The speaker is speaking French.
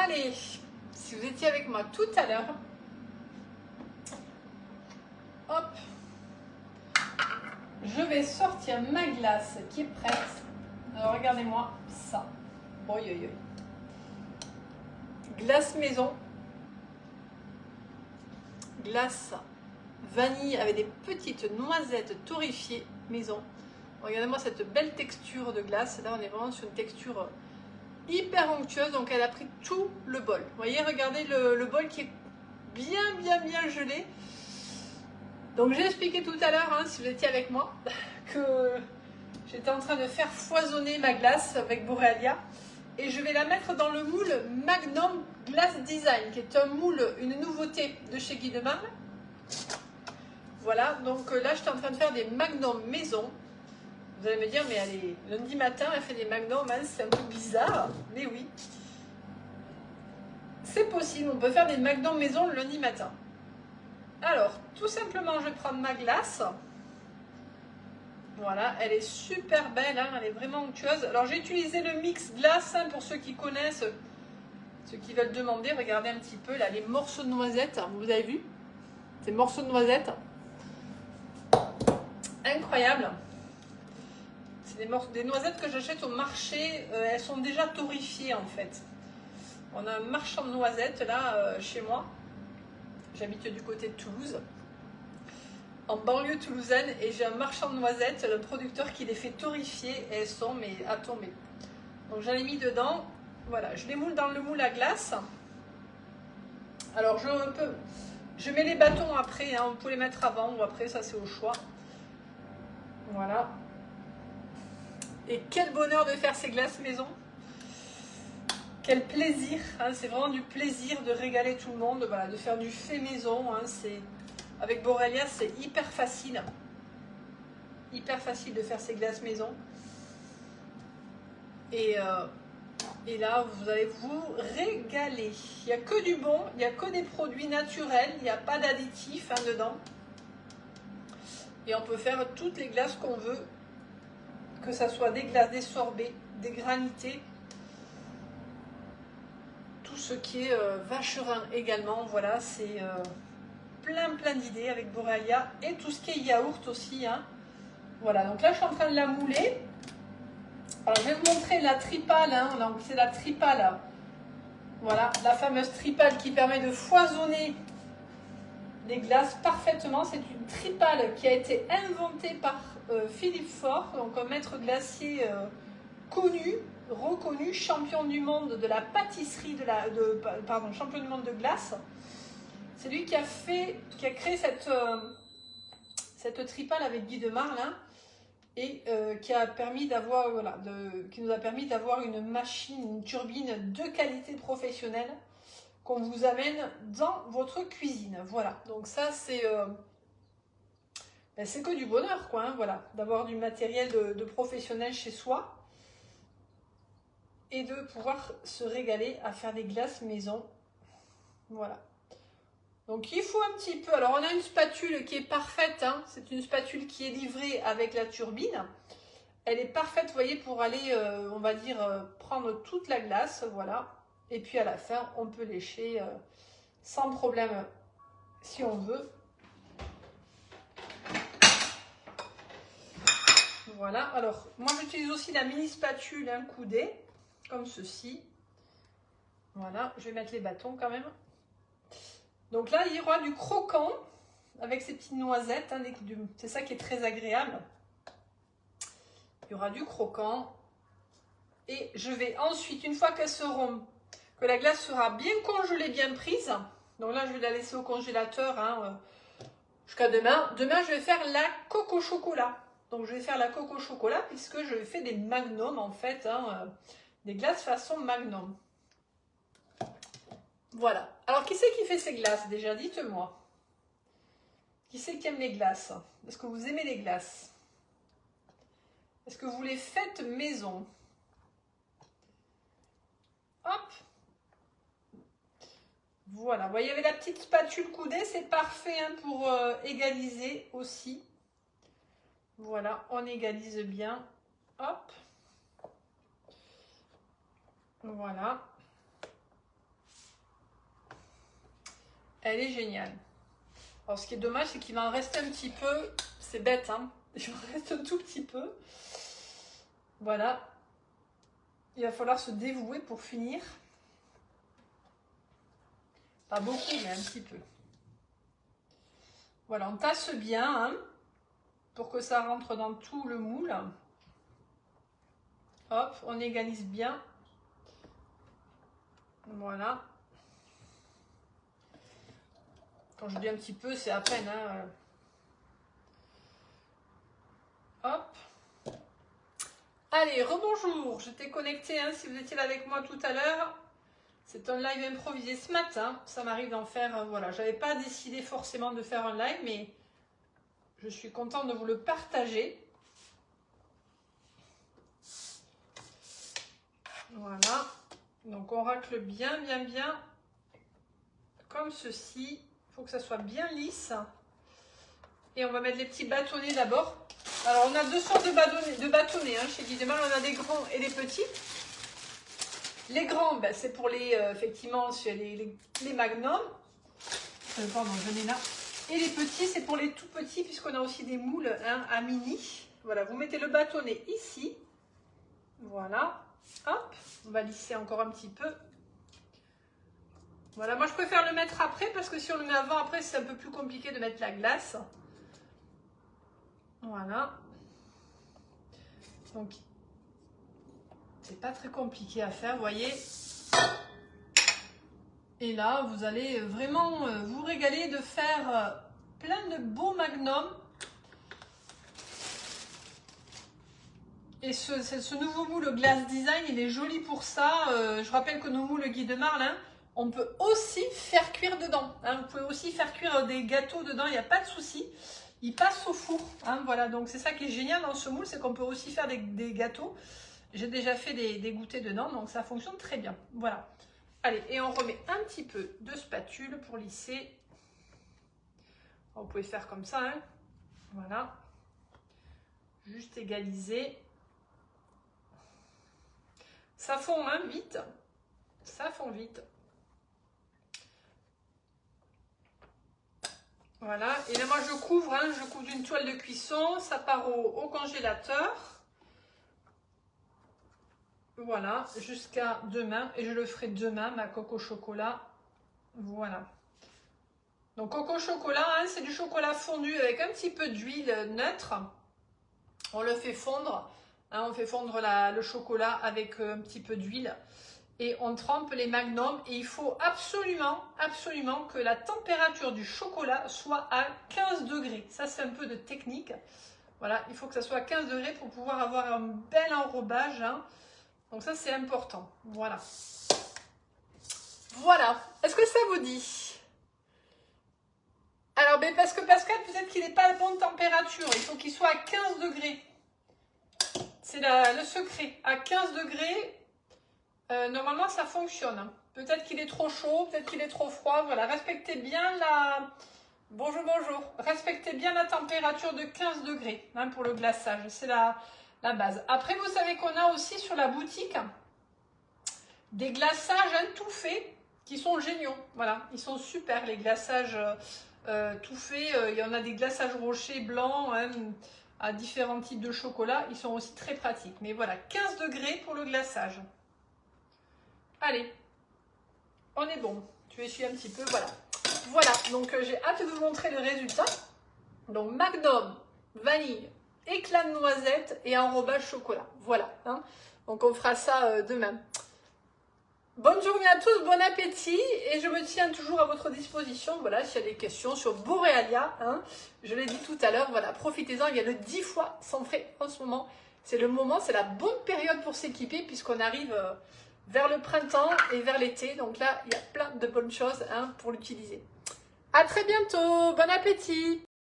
Allez, si vous étiez avec moi tout à l'heure, hop, je vais sortir ma glace qui est prête. Alors regardez-moi ça. Oi, oi, oi. Glace maison. Glace vanille avec des petites noisettes torréfiées maison. Regardez-moi cette belle texture de glace. Là, on est vraiment sur une texture hyper onctueuse. Donc, elle a pris tout le bol. Vous voyez, regardez le bol qui est bien gelé. Donc, j'ai expliqué tout à l'heure, hein, si vous étiez avec moi, que j'étais en train de faire foisonner ma glace avec Borealia. Et je vais la mettre dans le moule Magnum Glass Design, qui est un moule, une nouveauté de chez Guy de Marle. Voilà, donc là, je suis en train de faire des magnums maison. Vous allez me dire, mais elle est lundi matin, elle fait des magnums, hein, c'est un peu bizarre. Mais oui, c'est possible, on peut faire des magnums maison le lundi matin. Alors, tout simplement, je vais prendre ma glace. Voilà, elle est super belle, hein, elle est vraiment onctueuse. Alors, j'ai utilisé le mix glace, hein, pour ceux qui connaissent, ceux qui veulent demander. Regardez un petit peu, là, les morceaux de noisettes, vous avez vu? Ces morceaux de noisettes. Incroyable. C'est des noisettes que j'achète au marché, elles sont déjà torréfiées en fait. On a un marchand de noisettes là chez moi. J'habite du côté de Toulouse, en banlieue toulousaine, et j'ai un marchand de noisettes, le producteur qui les fait torréfier, et elles sont mais à tomber. Donc j'en ai mis dedans, voilà, je les moule dans le moule à glace. Alors je mets les bâtons après, hein, on peut les mettre avant ou après, ça c'est au choix. Voilà. Et quel bonheur de faire ces glaces maison. Quel plaisir, hein, c'est vraiment du plaisir de régaler tout le monde, voilà, de faire du fait maison. Hein, avec Borealia, c'est hyper facile de faire ces glaces maison. Et là, vous allez vous régaler. Il n'y a que du bon, il n'y a que des produits naturels, il n'y a pas d'additifs, hein, dedans. Et on peut faire toutes les glaces qu'on veut, que ça soit des glaces, des sorbets, des granités. Tout ce qui est vacherin également, voilà, c'est plein d'idées avec Borealia, et tout ce qui est yaourt aussi, hein. Voilà, donc là je suis en train de la mouler. Alors je vais vous montrer la tripale, hein. C'est la tripale, voilà, la fameuse tripale qui permet de foisonner les glaces parfaitement. C'est une tripale qui a été inventée par Philippe Faure, donc un maître glacier connu, reconnu, champion du monde de la pâtisserie, champion du monde de glace. C'est lui qui a créé cette tripale avec Guy de Marle, hein, et qui nous a permis d'avoir une machine, une turbine de qualité professionnelle qu'on vous amène dans votre cuisine. Voilà, donc ça c'est que du bonheur, quoi, hein, voilà, d'avoir du matériel de professionnel chez soi. Et de pouvoir se régaler à faire des glaces maison. Voilà. Donc il faut un petit peu. Alors on a une spatule qui est parfaite, hein. C'est une spatule qui est livrée avec la turbine. Elle est parfaite, vous voyez, pour aller, on va dire, prendre toute la glace, voilà. Et puis à la fin, on peut lécher sans problème si on veut. Voilà. Alors moi j'utilise aussi la mini spatule, hein, coudée, comme ceci. Voilà, je vais mettre les bâtons quand même. Donc là, il y aura du croquant avec ces petites noisettes, hein, c'est ça qui est très agréable. Il y aura du croquant. Et je vais ensuite, une fois que la glace sera bien congelée, bien prise, donc là, je vais la laisser au congélateur, hein, jusqu'à demain. Demain, je vais faire la coco au chocolat. Donc, je vais faire la coco au chocolat puisque je fais des magnums, en fait, hein, des glaces façon magnum. Voilà. Alors, qui c'est qui fait ces glaces déjà? Dites-moi. Qui c'est qui aime les glaces? Est-ce que vous aimez les glaces? Est-ce que vous les faites maison? Hop. Voilà. Vous voyez, avec la petite spatule coudée, c'est parfait, hein, pour égaliser aussi. Voilà, on égalise bien. Hop. Voilà. Elle est géniale. Alors, ce qui est dommage, c'est qu'il va en rester un petit peu. C'est bête, hein. Il en reste un tout petit peu. Voilà. Il va falloir se dévouer pour finir. Pas beaucoup, mais un petit peu. Voilà, on tasse bien, hein, pour que ça rentre dans tout le moule. Hop, on égalise bien. Voilà. Quand je dis un petit peu, c'est à peine, hein. Hop. Allez, rebonjour. J'étais connectée, hein, si vous étiez là avec moi tout à l'heure. C'est un live improvisé ce matin. Ça m'arrive d'en faire, voilà. J'avais pas décidé forcément de faire un live, mais je suis contente de vous le partager. Voilà. Donc on racle bien, bien, bien. Comme ceci. Il faut que ça soit bien lisse. Et on va mettre les petits bâtonnets d'abord. Alors on a deux sortes de bâtonnets hein, chez Guy Demal. On a des grands et des petits. Les grands, ben, c'est pour les, effectivement, c'est les magnums. Pardon, venez là. Et les petits, c'est pour les tout petits, puisqu'on a aussi des moules hein, à mini. Voilà, vous mettez le bâtonnet ici. Voilà. Hop, on va lisser encore un petit peu. Voilà, moi je préfère le mettre après, parce que si on le met avant, après, c'est un peu plus compliqué de mettre la glace. Voilà. Donc, c'est pas très compliqué à faire, vous voyez. Et là, vous allez vraiment vous régaler de faire plein de beaux magnums. Et ce nouveau moule Glass Design, il est joli pour ça. Je rappelle que nos moules Guy Demal, hein, on peut aussi faire cuire dedans. Hein. Vous pouvez aussi faire cuire des gâteaux dedans, il n'y a pas de souci. Il passe au four. Hein, voilà, donc c'est ça qui est génial dans ce moule, c'est qu'on peut aussi faire des gâteaux. J'ai déjà fait des goûters dedans, donc ça fonctionne très bien. Voilà. Allez, et on remet un petit peu de spatule pour lisser. Vous pouvez faire comme ça. Hein. Voilà. Juste égaliser. Ça fond hein, vite. Ça fond vite. Voilà. Et là, moi, je couvre. Hein, je couvre d'une toile de cuisson. Ça part au congélateur. Voilà. Jusqu'à demain. Et je le ferai demain, ma coque au chocolat. Voilà. Donc, coco au chocolat, hein, c'est du chocolat fondu avec un petit peu d'huile neutre. On le fait fondre. Hein, on fait fondre le chocolat avec un petit peu d'huile. Et on trempe les magnums. Et il faut absolument, absolument que la température du chocolat soit à 15 degrés. Ça, c'est un peu de technique. Voilà, il faut que ça soit à 15 degrés pour pouvoir avoir un bel enrobage. Hein. Donc ça, c'est important. Voilà. Voilà. Est-ce que ça vous dit ? Alors, ben parce que Pascal, peut-être qu'il n'est pas à la bonne température. Il faut qu'il soit à 15 degrés. C'est le secret. À 15 degrés, normalement, ça fonctionne. Peut-être qu'il est trop chaud, peut-être qu'il est trop froid. Voilà, respectez bien la... Bonjour, bonjour. Respectez bien la température de 15 degrés hein, pour le glaçage. C'est la base. Après, vous savez qu'on a aussi sur la boutique des glaçages hein, tout faits qui sont géniaux. Voilà, ils sont super, les glaçages... tout fait, il y en a des glaçages rochers blancs hein, à différents types de chocolat, ils sont aussi très pratiques. Mais voilà, 15 degrés pour le glaçage. Allez, on est bon. Tu essuies un petit peu, voilà. Voilà, donc j'ai hâte de vous montrer le résultat. Donc magnum, vanille, éclat de noisette et enrobage chocolat. Voilà, hein. Donc on fera ça demain. Bonne journée à tous, bon appétit et je me tiens toujours à votre disposition, voilà, s'il y a des questions sur Borealia, hein, je l'ai dit tout à l'heure, voilà, profitez-en, il y a le 10 fois sans frais en ce moment, c'est le moment, c'est la bonne période pour s'équiper puisqu'on arrive vers le printemps et vers l'été, donc là, il y a plein de bonnes choses hein, pour l'utiliser. À très bientôt, bon appétit!